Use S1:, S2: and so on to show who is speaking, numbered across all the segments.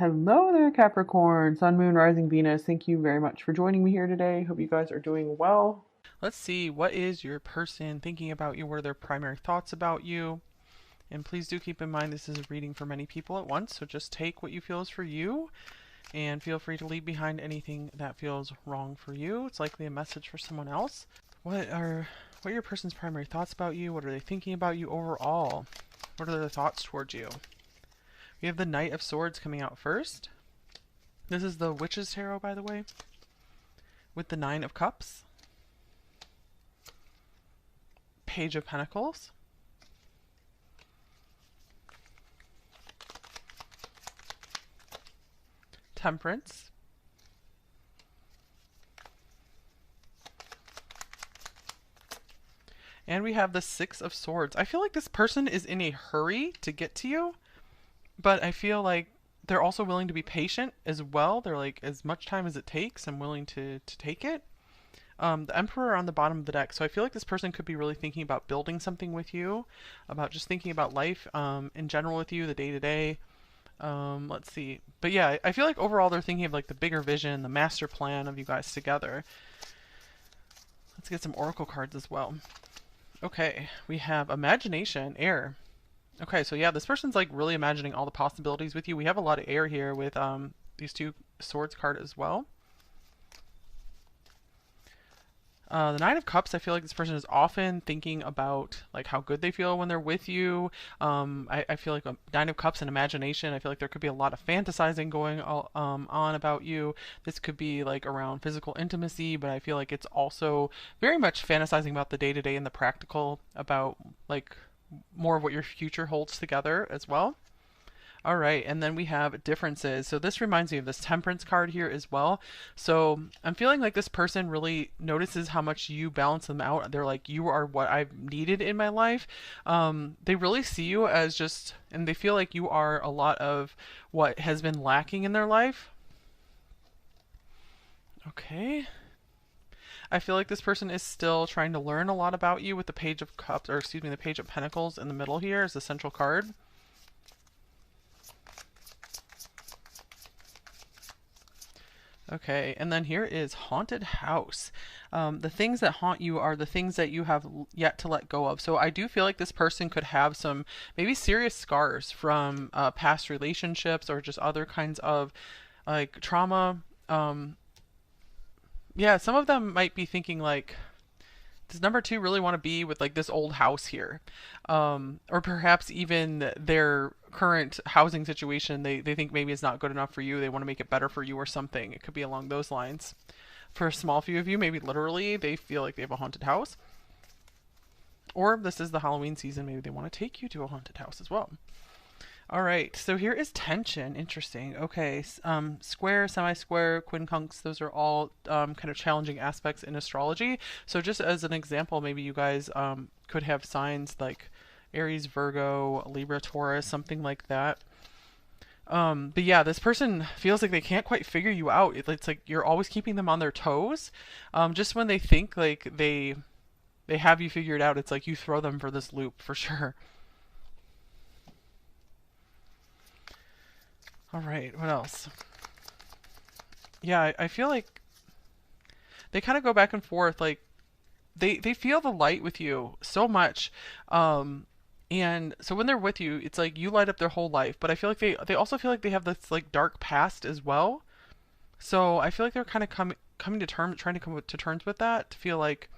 S1: Hello there, Capricorn, Sun, Moon, Rising, Venus. Thank you very much for joining me here today. Hope you guys are doing well.
S2: Let's see, what is your person thinking about you? What are their primary thoughts about you? And please do keep in mind this is a reading for many people at once, so just take what you feel is for you and feel free to leave behind anything that feels wrong for you. It's likely a message for someone else. What are your person's primary thoughts about you? What are they thinking about you overall? What are their thoughts towards you? We have the Knight of Swords coming out first. This is the Witch's Tarot, by the way, with the Nine of Cups, Page of Pentacles, Temperance, and we have the Six of Swords. I feel like this person is in a hurry to get to you, but I feel like they're also willing to be patient as well. They're like, as much time as it takes, I'm willing to take it. The Emperor on the bottom of the deck. So I feel like this person could be really thinking about building something with you, about just thinking about life in general with you, the day to day. Let's see. But yeah, I feel like overall they're thinking of like the bigger vision, the master plan of you guys together. Let's get some oracle cards as well. Okay, we have imagination, air. Okay, so yeah, this person's like really imagining all the possibilities with you. We have a lot of air here with these two swords card as well. The Nine of Cups, I feel like this person is often thinking about like how good they feel when they're with you. I feel like a Nine of Cups and imagination. I feel like there could be a lot of fantasizing going on about you. This could be like around physical intimacy, but I feel like it's also very much fantasizing about the day to day and the practical, about like more of what your future holds together as well. All right, and then we have differences. So this reminds me of this temperance card here as well. So I'm feeling like this person really notices how much you balance them out. They're like, you are what I've needed in my life. They really see you as just, and they feel like you are a lot of what has been lacking in their life. Okay. I feel like this person is still trying to learn a lot about you with the Page of Cups, or excuse me, the Page of Pentacles in the middle here is the central card. Okay, and then here is Haunted House. The things that haunt you are the things that you have yet to let go of. So I do feel like this person could have some maybe serious scars from past relationships or just other kinds of like trauma. Yeah, some of them might be thinking like, does number two really want to be with like this old house here? Or perhaps even their current housing situation, they think maybe it's not good enough for you. They want to make it better for you or something. It could be along those lines. For a small few of you, maybe literally they feel like they have a haunted house. Or this is the Halloween season, maybe they want to take you to a haunted house as well. All right, so here is tension. Interesting. Okay, square, semi-square, quincunx, those are all kind of challenging aspects in astrology. So just as an example, maybe you guys could have signs like Aries, Virgo, Libra, Taurus, something like that. But yeah, this person feels like they can't quite figure you out. It's like you're always keeping them on their toes. Just when they think like they have you figured out, it's like you throw them for this loop for sure. All right, what else? Yeah, I feel like they kind of go back and forth. Like they feel the light with you so much, and so when they're with you, it's like you light up their whole life. But I feel like they also feel like they have this like dark past as well. So I feel like they're kind of coming to terms, trying to come to terms with that. To feel like,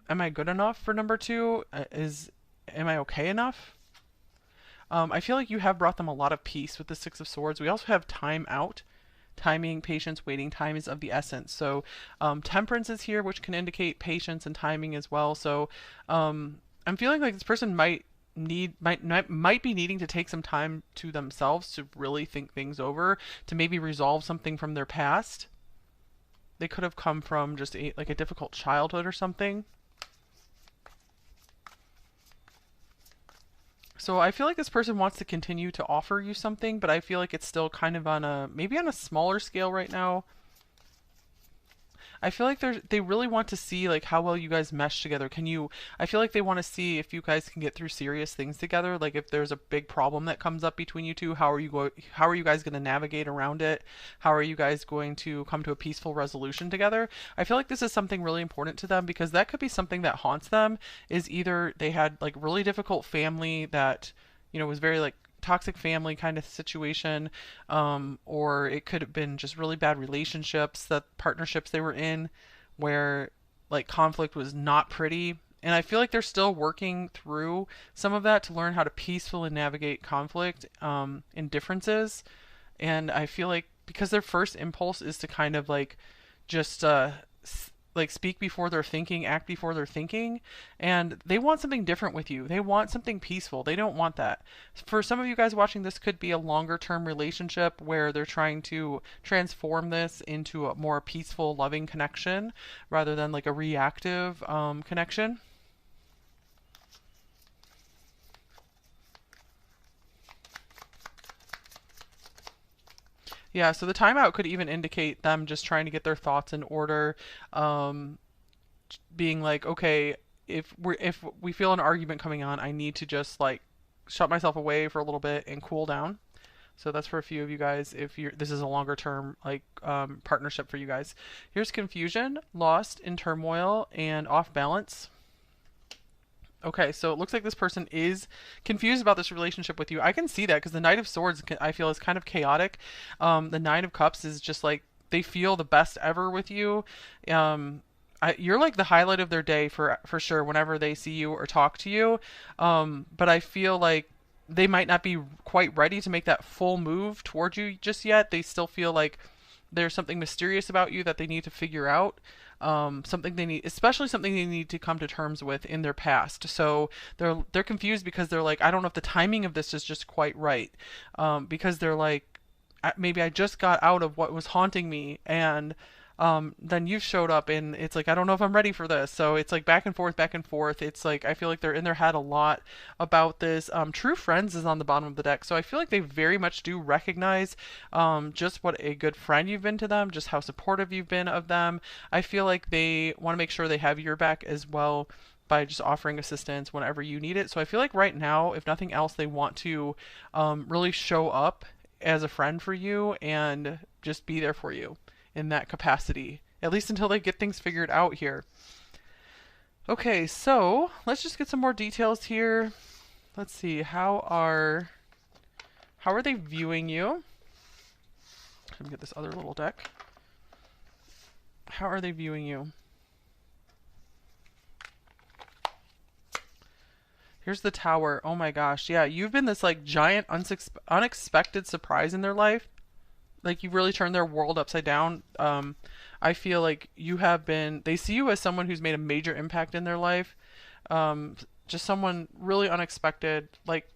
S2: am I good enough for number two? Am I okay enough? I feel like you have brought them a lot of peace with the Six of Swords. We also have time out. Timing, patience, waiting time is of the essence. So temperance is here, which can indicate patience and timing as well. So I'm feeling like this person might be needing to take some time to themselves to really think things over, to maybe resolve something from their past. They could have come from just like a difficult childhood or something. So I feel like this person wants to continue to offer you something, but I feel like it's still kind of on a maybe on a smaller scale right now. I feel like they really want to see like how well you guys mesh together. I feel like they want to see if you guys can get through serious things together. Like if there's a big problem that comes up between you two, how are you guys going to navigate around it? How are you guys going to come to a peaceful resolution together? I feel like this is something really important to them because that could be something that haunts them, is either they had like really difficult family that, was very like toxic family kind of situation, or it could have been just really bad relationships, that partnerships they were in where like conflict was not pretty. And I feel like they're still working through some of that to learn how to peacefully navigate conflict, and differences. And I feel like because their first impulse is to kind of like just like speak before they're thinking, act before they're thinking, and they want something different with you. They want something peaceful. They don't want that. For some of you guys watching, this could be a longer term relationship where they're trying to transform this into a more peaceful, loving connection rather than like a reactive connection. Yeah, so the timeout could even indicate them just trying to get their thoughts in order, um, being like, okay, if we feel an argument coming on, I need to just like shut myself away for a little bit and cool down. So that's for a few of you guys. If you're this is a longer term like partnership for you guys. Here's confusion, lost in turmoil, and off balance. Okay, so it looks like this person is confused about this relationship with you. I can see that because the Knight of Swords, I feel, is kind of chaotic. The Nine of Cups is just like they feel the best ever with you. You're like the highlight of their day for sure whenever they see you or talk to you. But I feel like they might not be quite ready to make that full move towards you just yet. They still feel like there's something mysterious about you that they need to figure out. Something they need, especially something they need to come to terms with in their past. So they're confused because they're like, I don't know if the timing of this is just quite right. Because they're like, maybe I just got out of what was haunting me, and then you've showed up, and it's like I don't know if I'm ready for this. So it's like back and forth, back and forth. It's like I feel like they're in their head a lot about this. True Friends is on the bottom of the deck, so I feel like they very much do recognize just what a good friend you've been to them, just how supportive you've been of them. I feel like they want to make sure they have your back as well by just offering assistance whenever you need it. So I feel like right now, if nothing else, they want to really show up as a friend for you and just be there for you in that capacity, at least until they get things figured out here. Okay, so let's just get some more details here. Let's see, how are they viewing you? Let me get this other little deck. How are they viewing you? Here's the Tower. Oh my gosh, yeah, you've been this like giant unexpected surprise in their life. Like you really turned their world upside down. I feel like you have been. They see you as someone who's made a major impact in their life. Um, just someone really unexpected. Like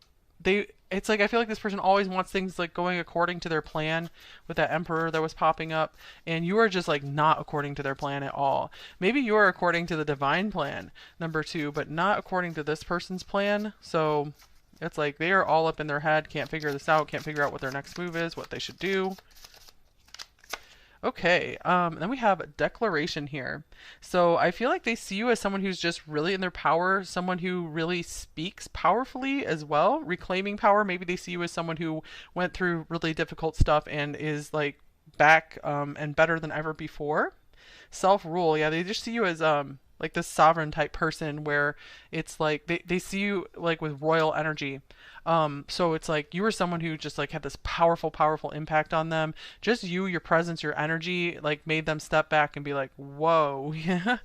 S2: they, it's like I feel like this person always wants things like going according to their plan. With that Emperor that was popping up, and you are just like not according to their plan at all. Maybe you are according to the divine plan, number two, but not according to this person's plan. So it's like they are all up in their head, can't figure this out, can't figure out what their next move is, what they should do. Okay, then we have a declaration here. So I feel like they see you as someone who's just really in their power, someone who really speaks powerfully as well, reclaiming power. Maybe they see you as someone who went through really difficult stuff and is like back and better than ever before. Self rule, yeah, they just see you as like this sovereign type person where it's like they see you like with royal energy. So it's like you were someone who just like had this powerful impact on them. Just you, your presence, your energy, like made them step back and be like, "Whoa!" Yeah.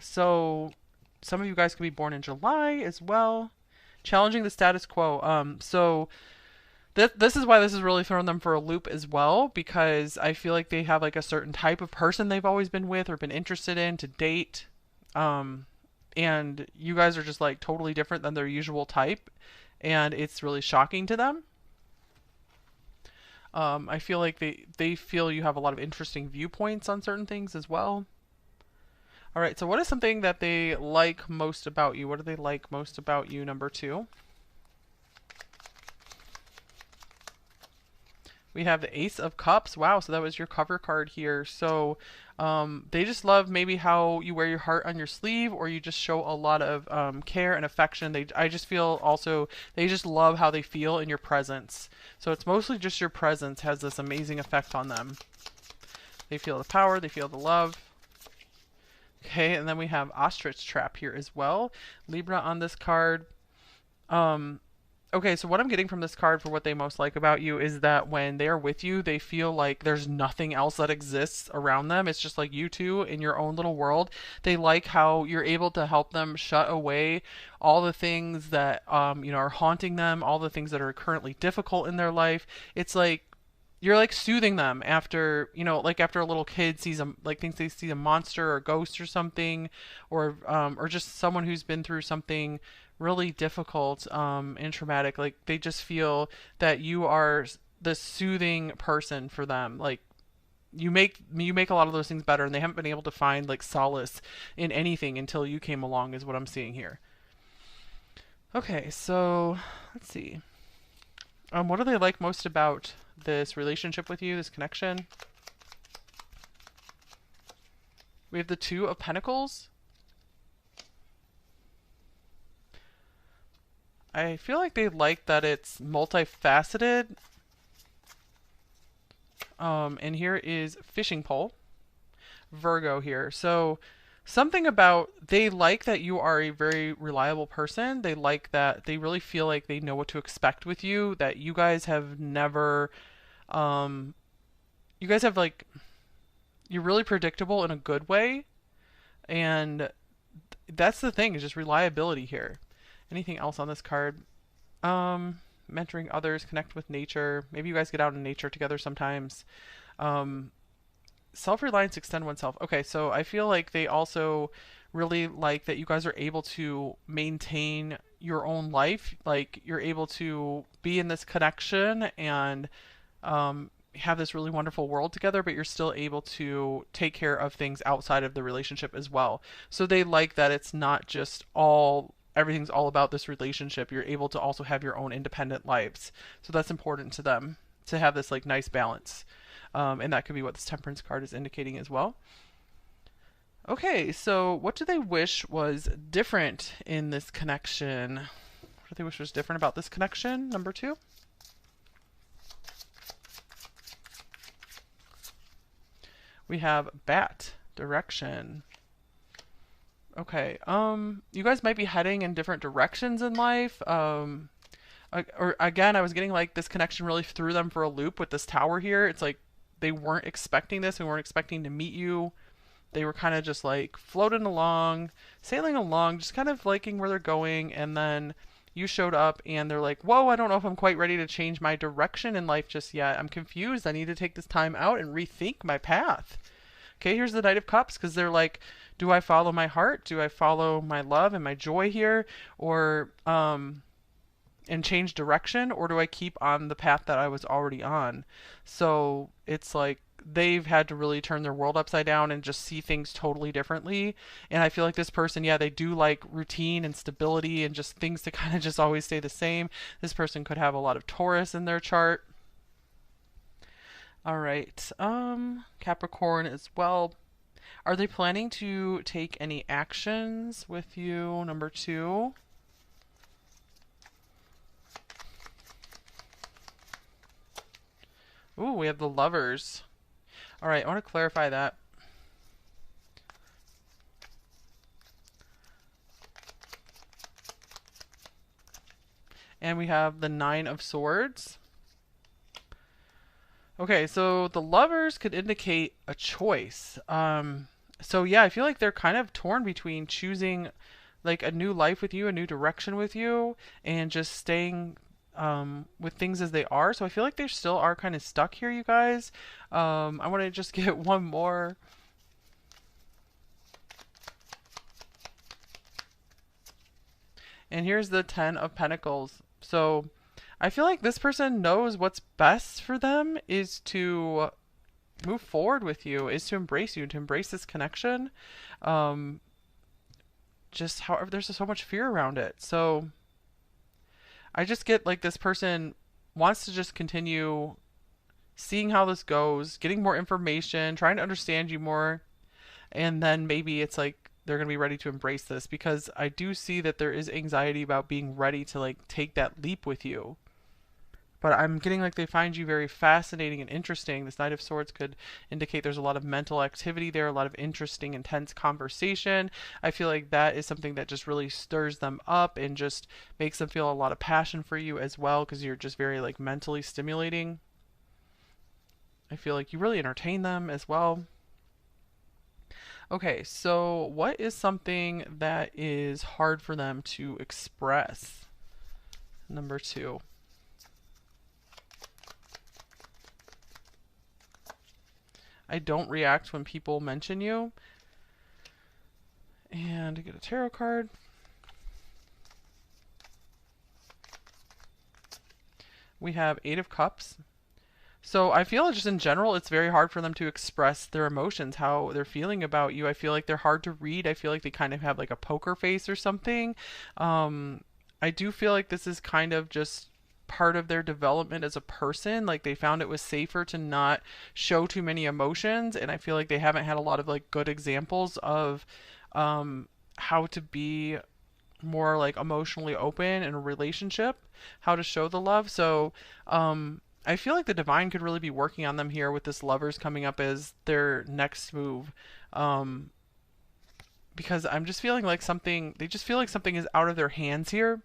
S2: So some of you guys could be born in July as well. Challenging the status quo. So this is why this has really thrown them for a loop as well, because I feel like they have like a certain type of person they've always been with or been interested in to date. Um, and you guys are just like totally different than their usual type, and it's really shocking to them. I feel like they feel you have a lot of interesting viewpoints on certain things as well. All right, so what is something that they like most about you? What do they like most about you, number two? We have the Ace of Cups. Wow, so that was your cover card here. So they just love maybe how you wear your heart on your sleeve, or you just show a lot of care and affection. I just feel also they just love how they feel in your presence. So it's mostly just your presence has this amazing effect on them. They feel the power, they feel the love. Okay, and then we have Ostrich Trap here as well. Libra on this card. Um, Okay, so what I'm getting from this card for what they most like about you is that when they are with you, they feel like there's nothing else that exists around them. It's just like you two in your own little world. They like how you're able to help them shut away all the things that are haunting them, all the things that are currently difficult in their life. It's like you're like soothing them after like after a little kid sees a like thinks they see a monster or a ghost or something, or just someone who's been through something really difficult and traumatic. Like they just feel that you are the soothing person for them. Like you make a lot of those things better, and they haven't been able to find like solace in anything until you came along, is what I'm seeing here. Okay, so let's see. What do they like most about this relationship with you, this connection? We have the Two of Pentacles. I feel like they like that it's multifaceted. And here is Fishing Pole, Virgo here. So something about they like that you are a very reliable person. They like that they really feel like they know what to expect with you, that you guys have never um you guys have like you're really predictable in a good way, and that's the thing is just reliability here. Anything else on this card? Mentoring others, connect with nature. Maybe you guys get out in nature together sometimes. Um, Self-reliance, extend oneself. Okay, so I feel like they also really like that you guys are able to maintain your own life. Like you're able to be in this connection and have this really wonderful world together, but you're still able to take care of things outside of the relationship as well. So they like that it's not just all everything's all about this relationship. You're able to also have your own independent lives. So that's important to them to have this like nice balance. And that could be what this Temperance card is indicating as well. Okay, so what do they wish was different in this connection? What do they wish was different about this connection? Number two. We have Bat, direction. Okay, you guys might be heading in different directions in life. Or again, I was getting like this connection really threw them for a loop with this tower here. It's like they weren't expecting this. We weren't expecting to meet you. They were kind of just like floating along, sailing along, just kind of liking where they're going. And then you showed up and they're like, whoa, I don't know if I'm quite ready to change my direction in life just yet. I'm confused. I need to take this time out and rethink my path. Okay, here's the Knight of Cups because they're like, do I follow my heart? Do I follow my love and my joy here? Or, and change direction, or do I keep on the path that I was already on? So it's like they've had to really turn their world upside down and just see things totally differently. And I feel like this person, yeah, they do like routine and stability and just things to kind of just always stay the same. This person could have a lot of Taurus in their chart. All right. Capricorn as well. Are they planning to take any actions with you? Number two. Ooh, we have the Lovers. All right, I want to clarify that. And we have the Nine of Swords. Okay, so the Lovers could indicate a choice. So yeah, I feel like they're kind of torn between choosing like a new life with you, a new direction with you, and just staying with things as they are. So I feel like they still are kind of stuck here, you guys. I want to just get one more. And here's the Ten of Pentacles. So I feel like this person knows what's best for them is to move forward with you, is to embrace you, to embrace this connection. Um, just however, there's just so much fear around it. So I just get like this person wants to just continue seeing how this goes, getting more information, trying to understand you more, and then maybe it's like they're going to be ready to embrace this, because I do see that there is anxiety about being ready to like take that leap with you. But I'm getting like they find you very fascinating and interesting. This Knight of Swords could indicate there's a lot of mental activity there, a lot of interesting, intense conversation. I feel like that is something that just really stirs them up and just makes them feel a lot of passion for you as well, because you're just very like mentally stimulating. I feel like you really entertain them as well. Okay, so what is something that is hard for them to express? Number two. I don't react when people mention you. And I get a tarot card. We have Eight of Cups. So I feel just in general, it's very hard for them to express their emotions, how they're feeling about you. I feel like they're hard to read. I feel like they kind of have like a poker face or something. Um, I do feel like this is kind of just part of their development as a person. Like they found it was safer to not show too many emotions, and I feel like they haven't had a lot of like good examples of how to be more like emotionally open in a relationship, how to show the love. So, I feel like the divine could really be working on them here with this lovers coming up as their next move. Um, because I'm just feeling like something, they just feel like something is out of their hands here.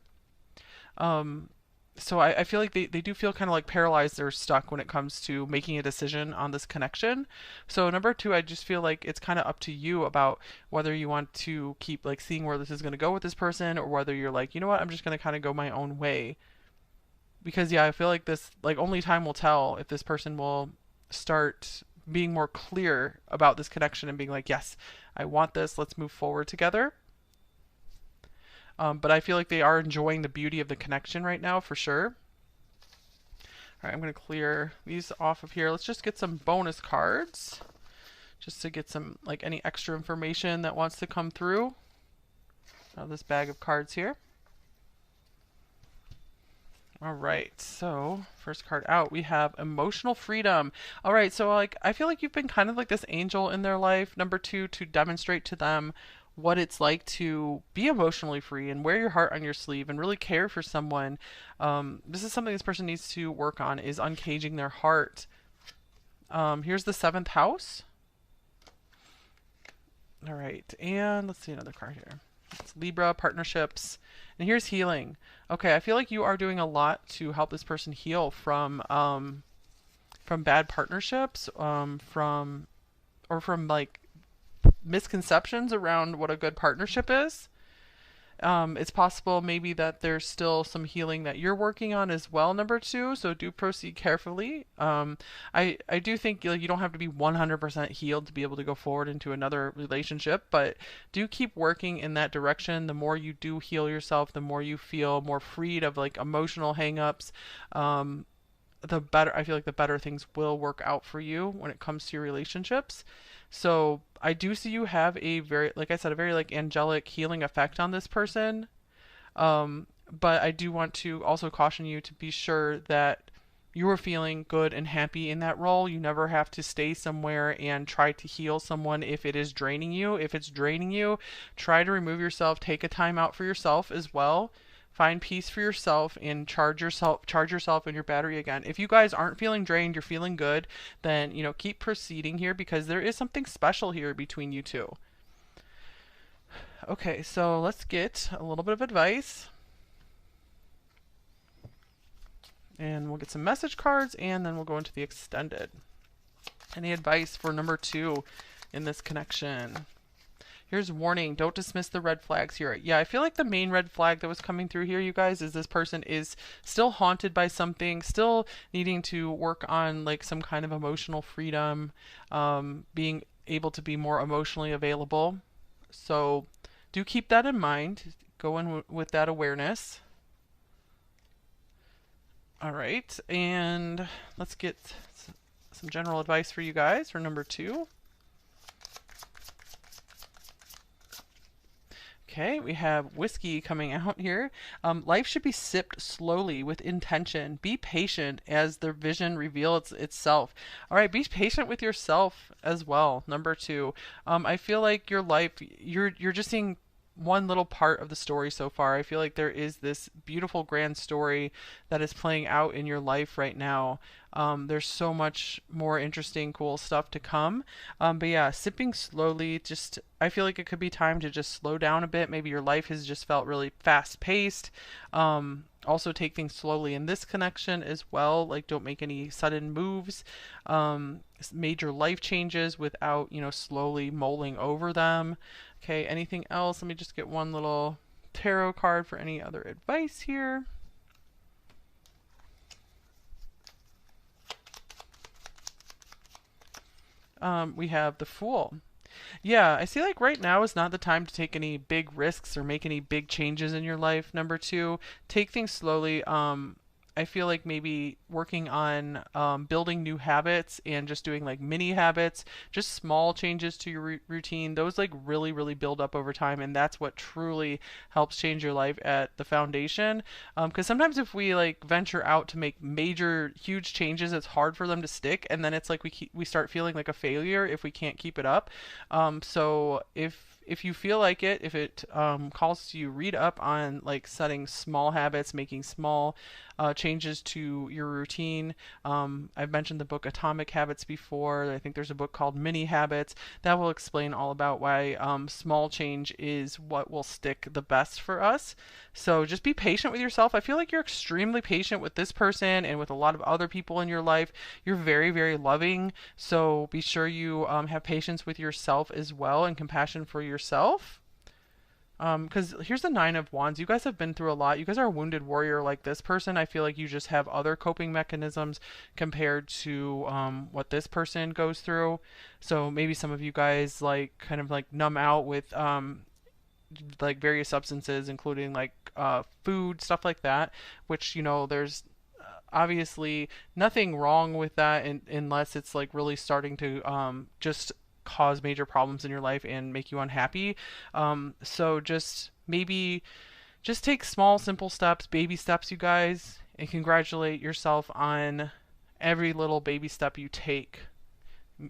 S2: Um, so I feel like they do feel kind of like paralyzed or stuck when it comes to making a decision on this connection. So number two, I just feel like it's kind of up to you about whether you want to keep like seeing where this is going to go with this person, or whether you're like, you know what, I'm just going to kind of go my own way. Because yeah, I feel like this, like only time will tell if this person will start being more clear about this connection and being like, yes, I want this, let's move forward together. But I feel like they are enjoying the beauty of the connection right now for sure. All right, I'm going to clear these off of here. Let's just get some bonus cards just to get some, like, any extra information that wants to come through. This bag of cards here. All right, so first card out, we have emotional freedom. All right, so like I feel like you've been kind of like this angel in their life. Number two, to demonstrate to them what it's like to be emotionally free and wear your heart on your sleeve and really care for someone. This is something this person needs to work on, is uncaging their heart. Here's the seventh house. All right, and let's see another card here. It's Libra, partnerships, and here's healing. Okay, I feel like you are doing a lot to help this person heal from bad partnerships, from like misconceptions around what a good partnership is. It's possible maybe that there's still some healing that you're working on as well, number two. So do proceed carefully. I do think like, you don't have to be 100% healed to be able to go forward into another relationship, but do keep working in that direction. The more you do heal yourself, the more you feel more freed of like emotional hangups. The better, I feel like the better things will work out for you when it comes to your relationships. So I do see you have a very, like I said, a very like angelic healing effect on this person. But I do want to also caution you to be sure that you are feeling good and happy in that role. You never have to stay somewhere and try to heal someone if it is draining you. If it's draining you, try to remove yourself, take a time out for yourself as well. Find peace for yourself and charge yourself in your battery again. If you guys aren't feeling drained, you're feeling good, then keep proceeding here, because there is something special here between you two. Okay, so let's get a little bit of advice. And we'll get some message cards, and then we'll go into the extended. Any advice for number two in this connection? Here's warning, don't dismiss the red flags here. Yeah, I feel like the main red flag that was coming through here, you guys, is this person is still haunted by something, still needing to work on like some kind of emotional freedom, being able to be more emotionally available. So do keep that in mind. Go in with that awareness. All right, and let's get some general advice for you guys for number two. Okay, we have whiskey coming out here. Life should be sipped slowly with intention. Be patient as the vision reveals itself. All right, be patient with yourself as well. Number two, I feel like your life, you're just seeing one little part of the story so far. I feel like there is this beautiful grand story that is playing out in your life right now. There's so much more interesting, cool stuff to come. But yeah, sipping slowly, just I feel like it could be time to just slow down a bit. Maybe your life has just felt really fast paced. Also take things slowly in this connection as well. Like don't make any sudden moves, major life changes without, slowly mulling over them. Okay, anything else? Let me just get one little tarot card for any other advice here. We have the Fool. Yeah, I see like right now is not the time to take any big risks or make any big changes in your life. Number two, take things slowly. I feel like maybe working on building new habits and just doing like mini habits, just small changes to your routine. Those like really, really build up over time, and that's what truly helps change your life at the foundation. Because sometimes if we like venture out to make major, huge changes, it's hard for them to stick, and then it's like we start feeling like a failure if we can't keep it up. So if you feel like it, if it calls to you, read up on like setting small habits, making small changes to your routine. I've mentioned the book Atomic Habits before. I think there's a book called Mini Habits that will explain all about why small change is what will stick the best for us. So just be patient with yourself. I feel like you're extremely patient with this person and with a lot of other people in your life. You're very, very loving. So be sure you have patience with yourself as well and compassion for yourself. Because here's the Nine of Wands. You guys have been through a lot. You guys are a wounded warrior like this person. I feel like you just have other coping mechanisms compared to what this person goes through. So maybe some of you guys like kind of like numb out with like various substances, including like food, stuff like that, which, there's obviously nothing wrong with that unless it's like really starting to just cause major problems in your life and make you unhappy. So just maybe just take small, simple steps, baby steps, you guys, and congratulate yourself on every little baby step you take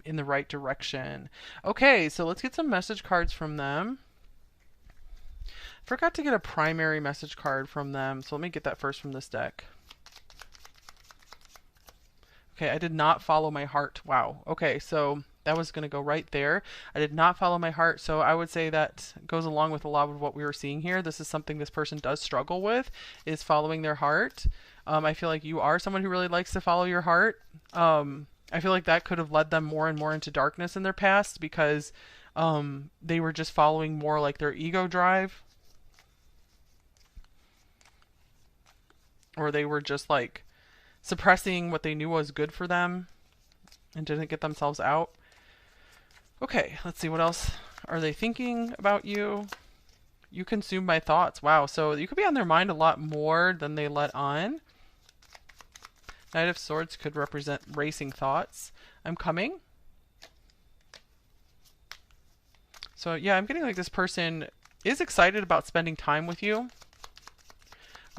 S2: in the right direction. Okay, so let's get some message cards from them. Forgot to get a primary message card from them, so let me get that first from this deck. Okay, I did not follow my heart. Wow. Okay, so that was going to go right there. I did not follow my heart, so I would say that goes along with a lot of what we were seeing here. This is something this person does struggle with, is following their heart. I feel like you are someone who really likes to follow your heart. I feel like that could have led them more and more into darkness in their past because they were just following more like their ego drive. Or they were just like suppressing what they knew was good for them and didn't get themselves out. Okay, let's see, what else are they thinking about you? You consume my thoughts. Wow, so you could be on their mind a lot more than they let on. Knight of Swords could represent racing thoughts. I'm coming. So yeah, I'm getting like this person is excited about spending time with you.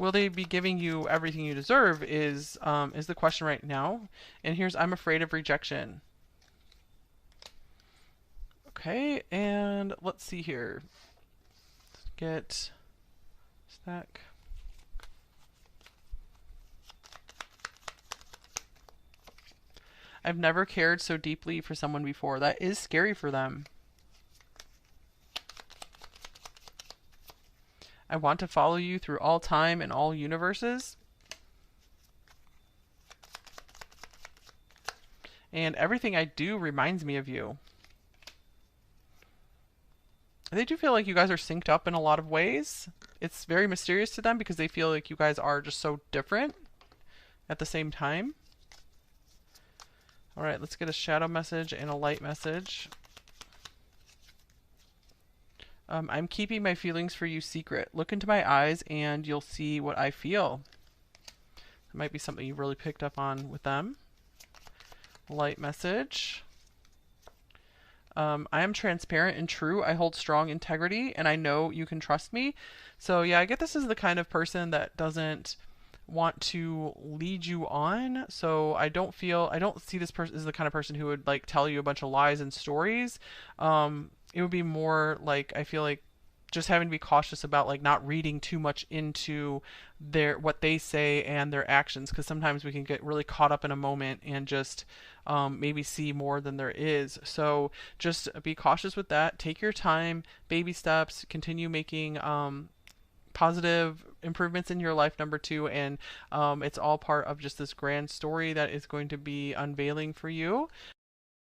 S2: Will they be giving you everything you deserve is the question right now. And here's I'm afraid of rejection. Okay, and let's see here. Let's get stack. I've never cared so deeply for someone before. That is scary for them. I want to follow you through all time and all universes. And everything I do reminds me of you. They do feel like you guys are synced up in a lot of ways. It's very mysterious to them because they feel like you guys are just so different at the same time. All right, let's get a shadow message and a light message. I'm keeping my feelings for you secret. Look into my eyes and you'll see what I feel. That might be something you really picked up on with them. Light message. I am transparent and true. I hold strong integrity, and I know you can trust me. So yeah, I get this is the kind of person that doesn't want to lead you on. So I don't see this person as the kind of person who would like tell you a bunch of lies and stories. It would be more like I feel like just having to be cautious about like not reading too much into their what they say and their actions, because sometimes we can get really caught up in a moment and just maybe see more than there is. So just be cautious with that. Take your time, baby steps, continue making positive improvements in your life, number two, and it's all part of just this grand story that is going to be unveiling for you.